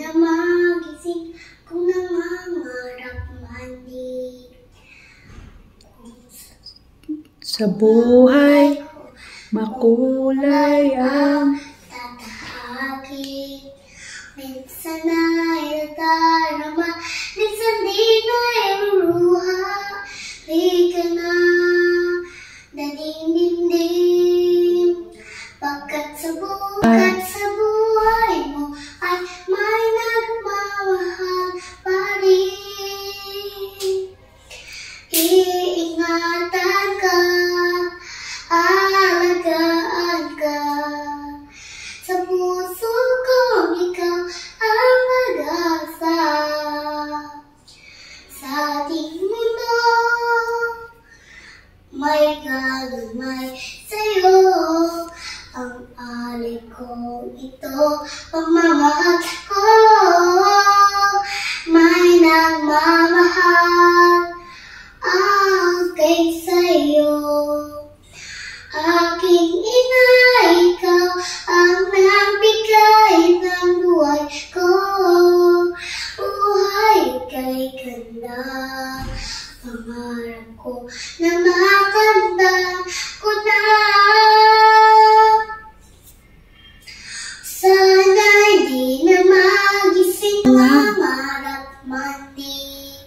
na magising kung nangangarap man di. Sa buhay, makulay ang tatahaki. Minsan ay nadarama, minsan di na iruruha. Di ka na nadindim, pagkat sa buhay mo ay may nagmamahal pa rin. Iingatan ka, alagaan ka, sa puso kong ikaw ang pag-asa. Sa ating mundo, may gagmay sa'yo. Ang alay kong ito, pagmamahal ko, may nagmamahal kay sa'yo. Aking ina, ikaw ang nagbigay ng buhay ko. Buhay kay ganda, pangarap ko na makanta ko na. Sana'y di na magising, mangarap man di.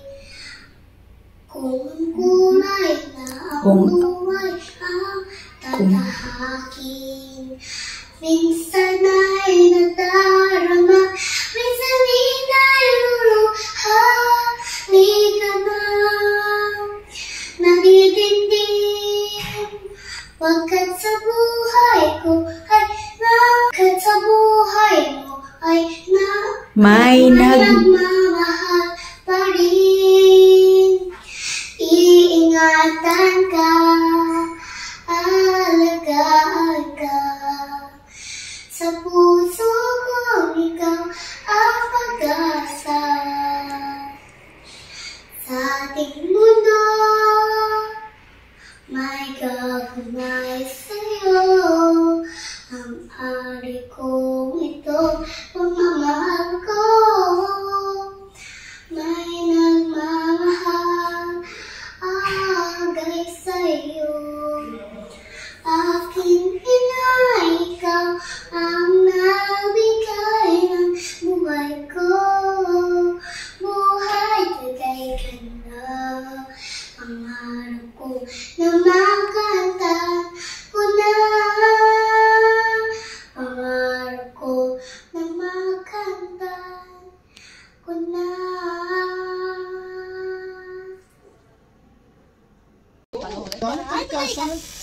Kung kulay na ang buhay ang tatahakin. Minsan ay nadarama, minsan di na iluluha. Di ka na naditindim, pagkat sa buhay ko ay pagkat sa buhay mo ay may nagmamahal pa rin. Iingatan ka, alagaan ka, sa puso kong ikaw ang pag-asa. Sa ating mundo, may gagmay sa'yo. Ang ari kong ito, pagmamahal ko, may nagmamahal agay sa'yo. Aking ina, ikaw ang nagbigay ng buhay ko. Buhay kay ganda, pangarap ko na makanta ko na. Pangarap ko na makanta ko na.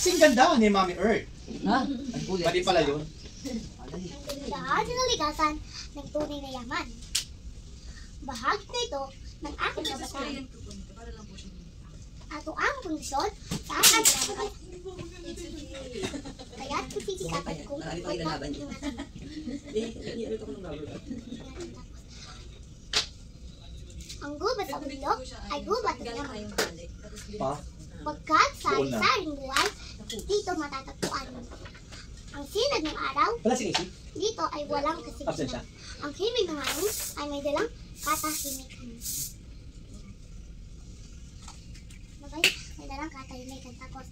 Sing ganda ni Mami Earth. Ha? Pwede pala yun. Daan sa kalikasan ng tunay na yaman. Bahagi na ito ng aking kabataan. Ato ang kondisyon sa aking kabataan. Kaya't kusisikapan kong pagpapingatan. Ang gubat sa bundok ay gubat ng yaman. Pagkat sa saring buwan, dito matatagpuan. Ang sinag ng araw, dito ay walang kasigilan. Ang himig ng hangin ay may dalang katahimikan. May dalang katahimikan. Tapos,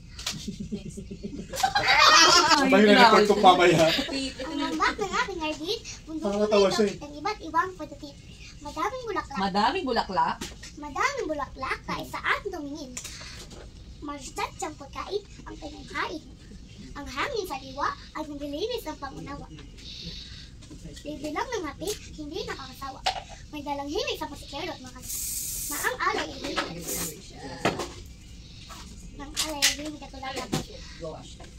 Sabay na report ko pamaya. ang lambak ng aking hardin, bundok ito ang iba't ibang pagdating. Madaming bulaklak. Madaming bulaklak? Madaming bulaklak kaya saan tumingin. Marsat siyang pagkain ang kanyang hain. Ang hangin sa diwa ay naglilinis ng pangunawa. Bibilang ng hati, hindi nakakasawa. May dalang himig sa pasikero at makas. Na ang alay ay hindi ng alay ay hindi katulad ng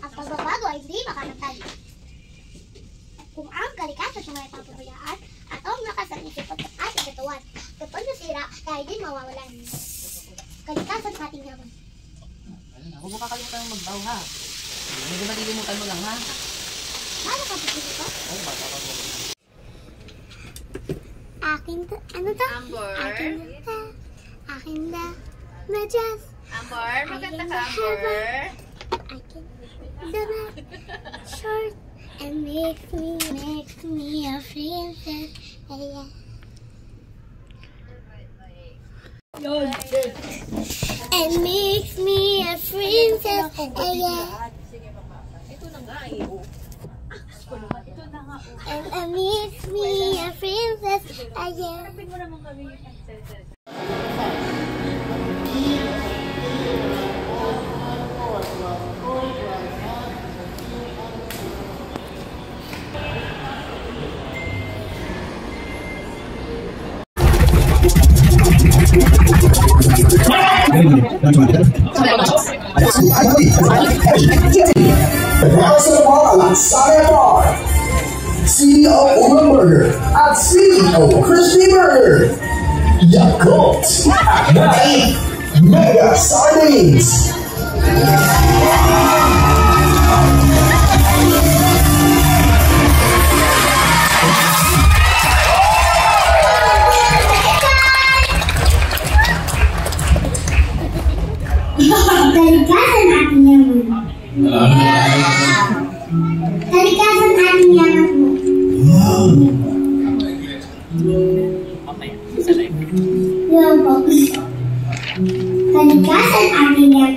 ang pagbabago ay hindi makanatay. Kung ang kalikasan sa mga papabayaan at ang lakas ng isip at ating katawan, kapag nasira, kaya hindi mawawalan. Kalikasan sa ating yaman. Huwag mo kakalimutan magbaw ha. Hindi malilimutan mo lang ha. Ano ka pipili ko? Oo, bata pa mo. Akin to, ano to? Amber. Akin to, akin na, medyas. Amber, maganda ka, Amber. Akin, the short, and make me a princess. And makes me a princess again. And it makes me a princess again. Harrison Paul at Saya Bar, CEO Ulam Burger at CEO Crispy Burger, Yakult at Mega Sardines. Kalikasan ating yaman. Kalikasan ating yaman mo. Yun po. Kalikasan ating yaman.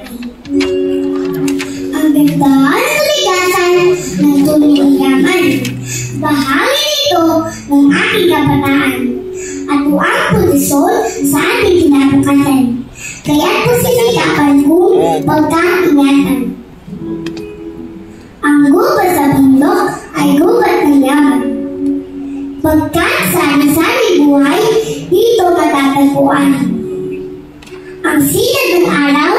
Ang ganda ng kalikasan ng tunay yaman. Bahagi ito ng ating kabataan. At buang pundasyon sa ating kinabukasan. Kaya po sinikapan kong pagkaingatan. Ang gubat sa bundok ay gubat ng yaman. Pagkat sari-sari buhay, dito matatagpuan. Ang sinag ng araw,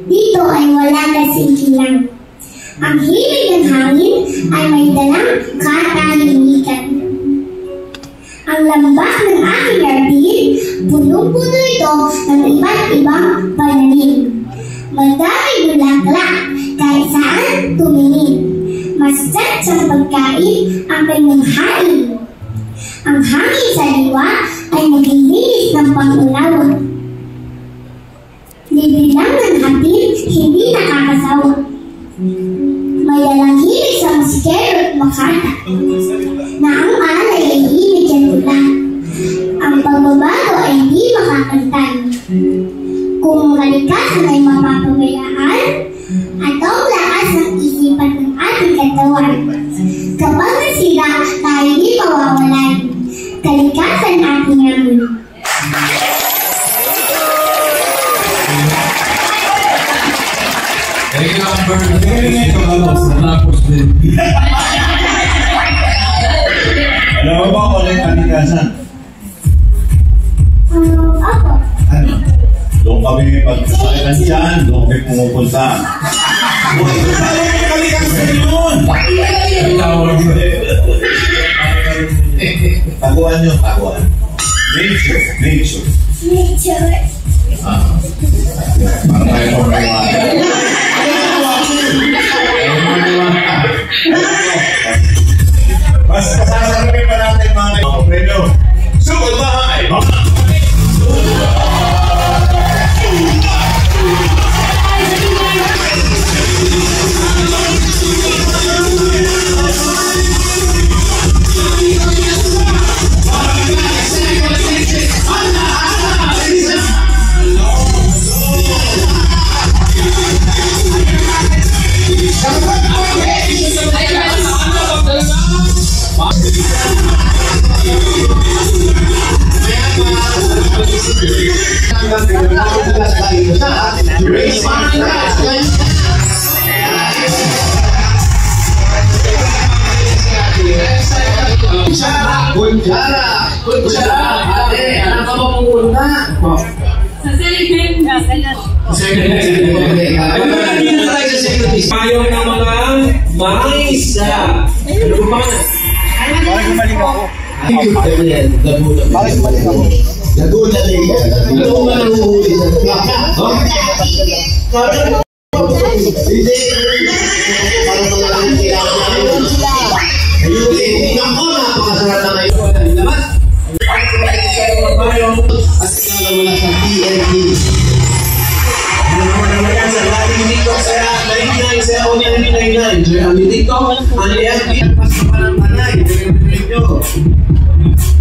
dito ay wala kasing kilang. Ang hilig ng hangin ay may dalang katahimikan. Ang lambak ng aking jardin, punong-puno ito ng iba't ibang pananim. Madami bulaklak kahit saan tumingin. Masarap sa pagkain ang kanyang hain. Ang hangin sa liwa ay naglilinis ng pangunawa. Libre lang ng hatid, hindi nakakasawa. May dalang hilig sa musikero at makata, na ang alay ay hilig at tula. Ang pagbabago ay hindi makakantan. Kung ang kalikasan ay mapapabayaan, at ang lakas ng isipan ng ating katawan. Kapag nasira, tayo di mawawalan. Kalikasan ating yaman. Alam mo ba kung ano yung kalikasan? Opo. Ano? Doon kami pagkasakitan dyan, doon kami pumupunta. Uy, ano yung kalikasan yun? Taguan nyo, taguan. Nature. Nature. Para tayo kung mas kasasarapin pa natin mga premyo. Sugod ba ay mga Ayaw ng mga maisa. Ano ba? Bakit gumaling ako? Bakit mali ako? Nagula na yun. Ito ba nang uhuli na? Hindi. Para mga lang kailangan. Ayun, ako napakasarap na ngayon. Lamat. At tingnan mo na sa TNT. Dito sa 99 sa 99. Dito, ang lihat pas pa ng panay.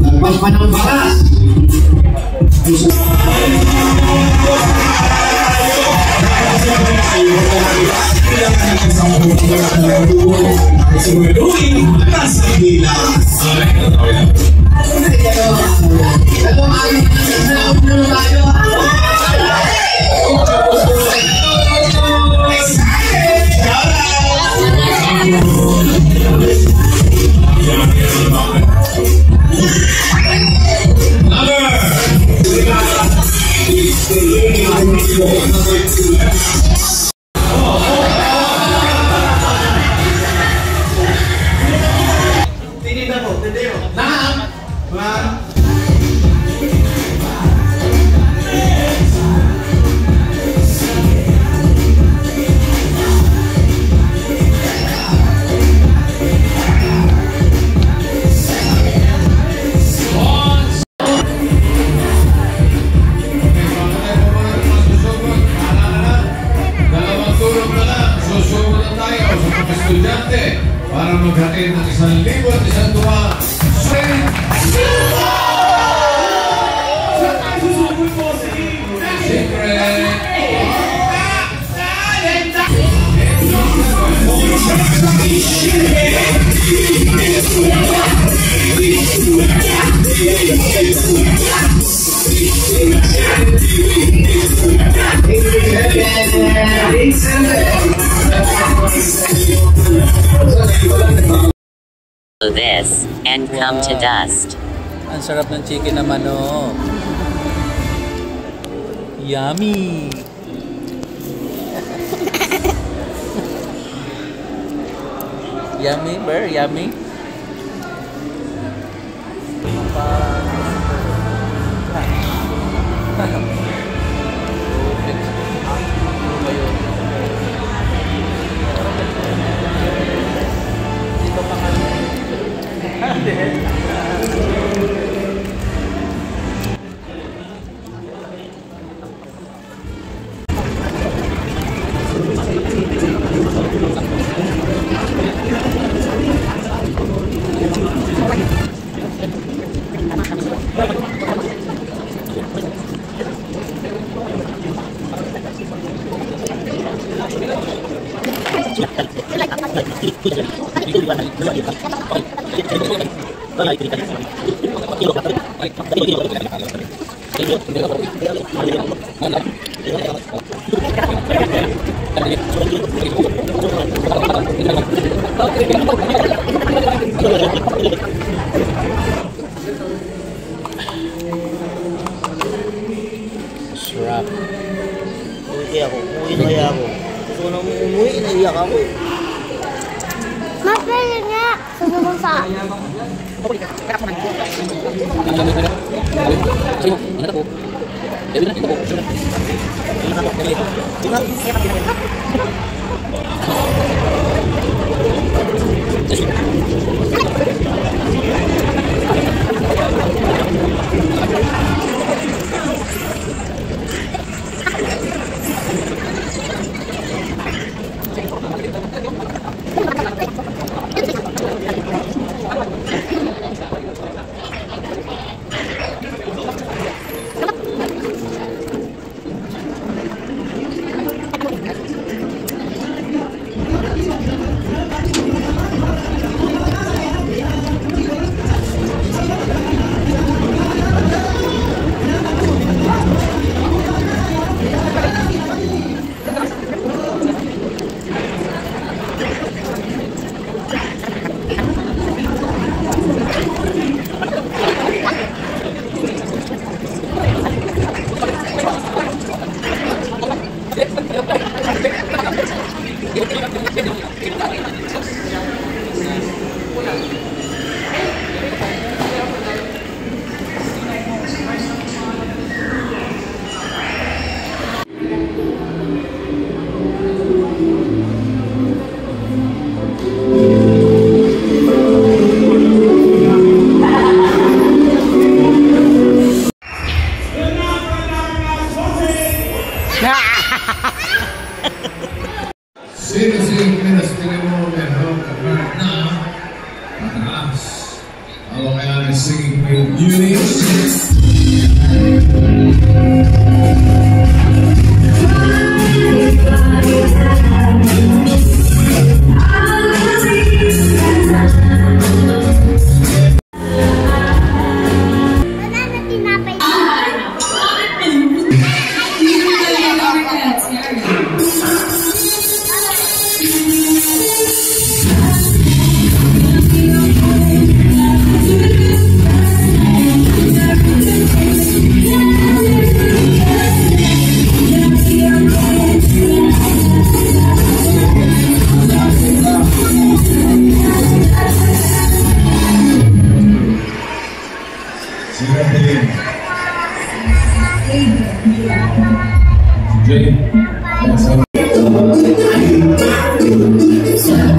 Nagpas pa ng bakas. para maghatid ng 1,001 this and come to dust. Ang sarap ng chicken naman, oh. Yummy. Yummy, Ber, yummy. Sarap. Umuwi na kaya ako. Gusto ko nang umuwi, naiyak ako. Mapili nga! Susunod sa... Sino-sino pinastili mo meron kapag na mataas. Ako kaya na singing with units.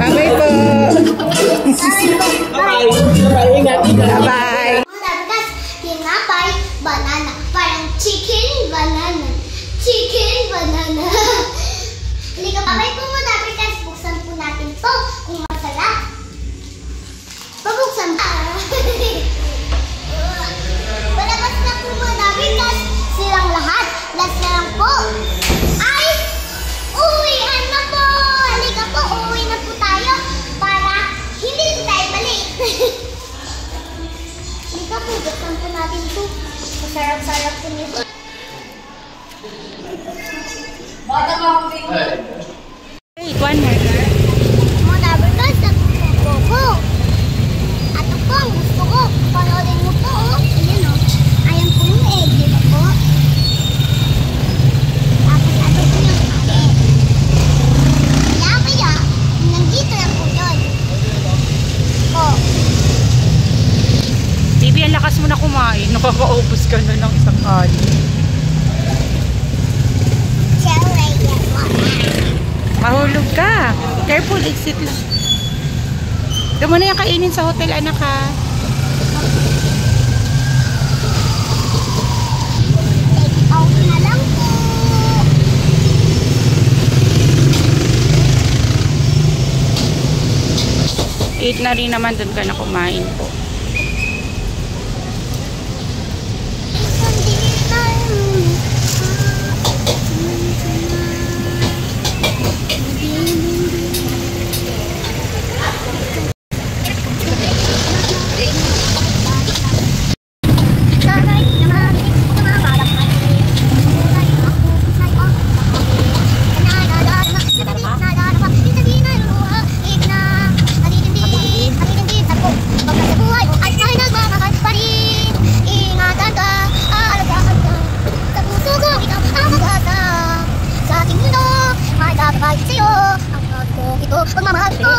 Bye-bye po. Bye-bye. Tapos, tinapay, banana. Parang chicken, banana. Chicken, banana. Halika, babay po muna. Tapos, buksan po natin to kung masarap. Pabuksan pa. Palabas na po muna. Tapos, silang lahat. Last na lang po. Ay, uwian na po. Halika po, uwi na po tayo. Para hindi po tayo balik. Halika po, buksan po natin ito. Masarap-sarap po nito. Bata ba akong tingin? Wait, one more. Muna, because nagpupo ko. At ito po ang gusto ko. Panoodin mo po, oh. Ayan, oh. Ayan po yung egg, di ba po? Tapos, ito po yung kain. Kaya, nandito lang po yun. Oh. Baby, ang lakas mo na kumain. Nakaka-ubos ka na ng isang kanin. Mahulog ka. Careful, exit lang. Ito mo na yung kainin sa hotel, anak, ha. Take out na lang po. Eat na rin naman, dun ka na kumain po. Pagmamahal ko